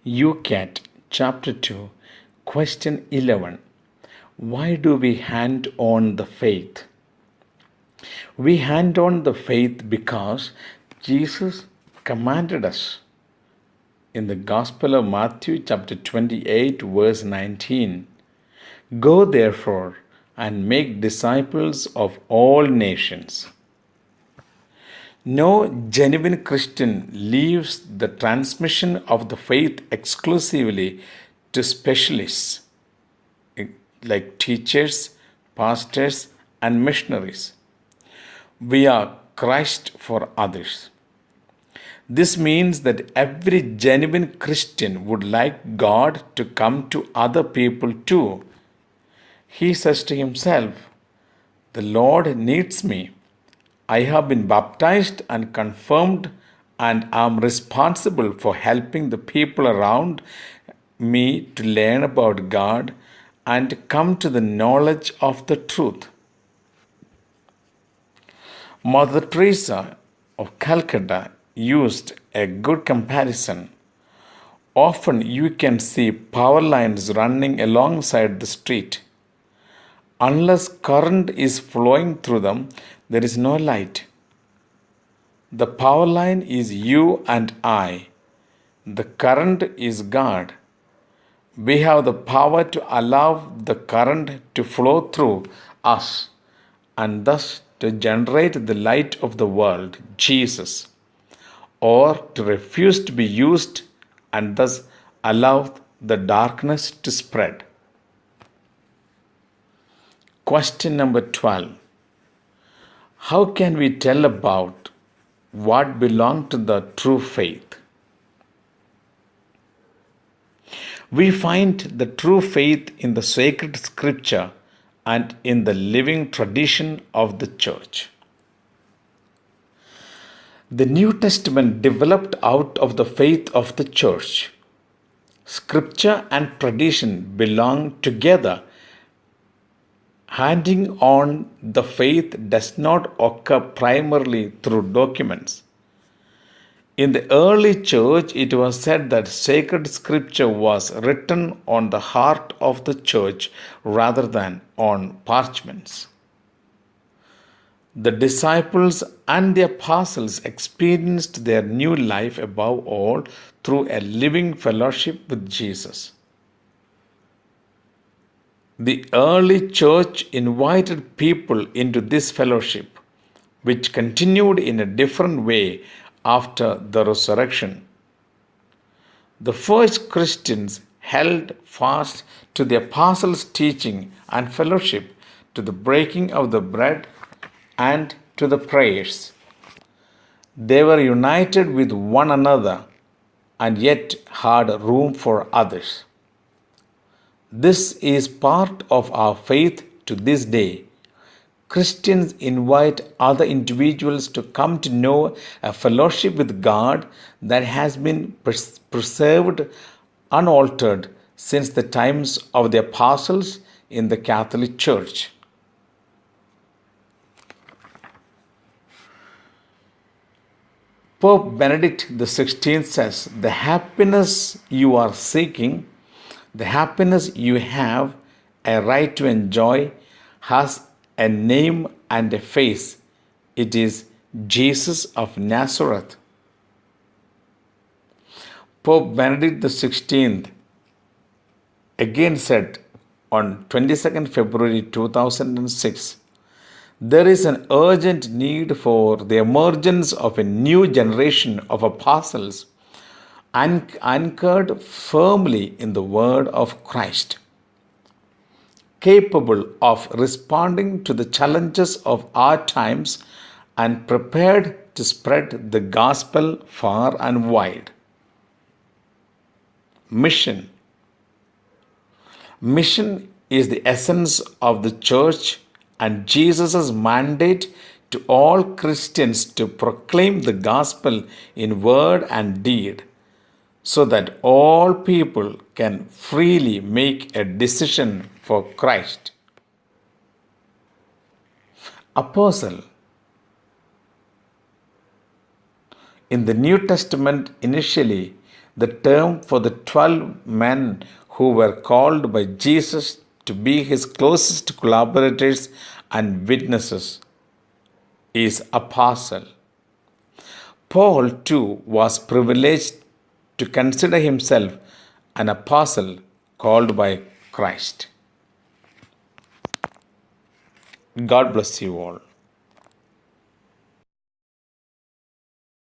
Youcat, Chapter 2, Question 11. Why do we hand on the faith? We hand on the faith because Jesus commanded us. In the Gospel of Matthew, chapter 28, verse 19, Go therefore and make disciples of all nations. No genuine Christian leaves the transmission of the faith exclusively to specialists like teachers, pastors, and missionaries. We are Christ for others. This means that every genuine Christian would like God to come to other people too. He says to himself, The Lord needs me. I have been baptized and confirmed and am responsible for helping the people around me to learn about God and come to the knowledge of the truth. Mother Teresa of Calcutta used a good comparison. Often you can see power lines running alongside the street. Unless current is flowing through them, there is no light. The power line is you and I. The current is God. We have the power to allow the current to flow through us and thus to generate the light of the world, Jesus, or to refuse to be used and thus allow the darkness to spread. Question number 12. How can we tell about what belongs to the true faith? We find the true faith in the sacred scripture and in the living tradition of the church. The New Testament developed out of the faith of the church. Scripture and tradition belong together. Handing on the faith does not occur primarily through documents. In the early church, it was said that sacred scripture was written on the heart of the church rather than on parchments. The disciples and the apostles experienced their new life above all through a living fellowship with Jesus. The early church invited people into this fellowship, which continued in a different way after the resurrection. The first Christians held fast to the apostles' teaching and fellowship, to the breaking of the bread and to the prayers. They were united with one another and yet had room for others. This is part of our faith to this day. Christians invite other individuals to come to know a fellowship with God that has been preserved unaltered since the times of the apostles in the Catholic Church. Pope Benedict XVI says, The happiness you are seeking, the happiness you have a right to enjoy, has a name and a face. It is Jesus of Nazareth. Pope Benedict XVI again said on 22nd February 2006, there is an urgent need for the emergence of a new generation of apostles anchored firmly in the word of Christ, capable of responding to the challenges of our times and prepared to spread the gospel far and wide. Mission. Mission is the essence of the church and Jesus' mandate to all Christians to proclaim the gospel in word and deed, so that all people can freely make a decision for Christ. Apostle. In the New Testament, initially, The term for the 12 men who were called by Jesus to be his closest collaborators and witnesses is apostle. Paul too was privileged to consider himself an apostle called by Christ. God bless you all.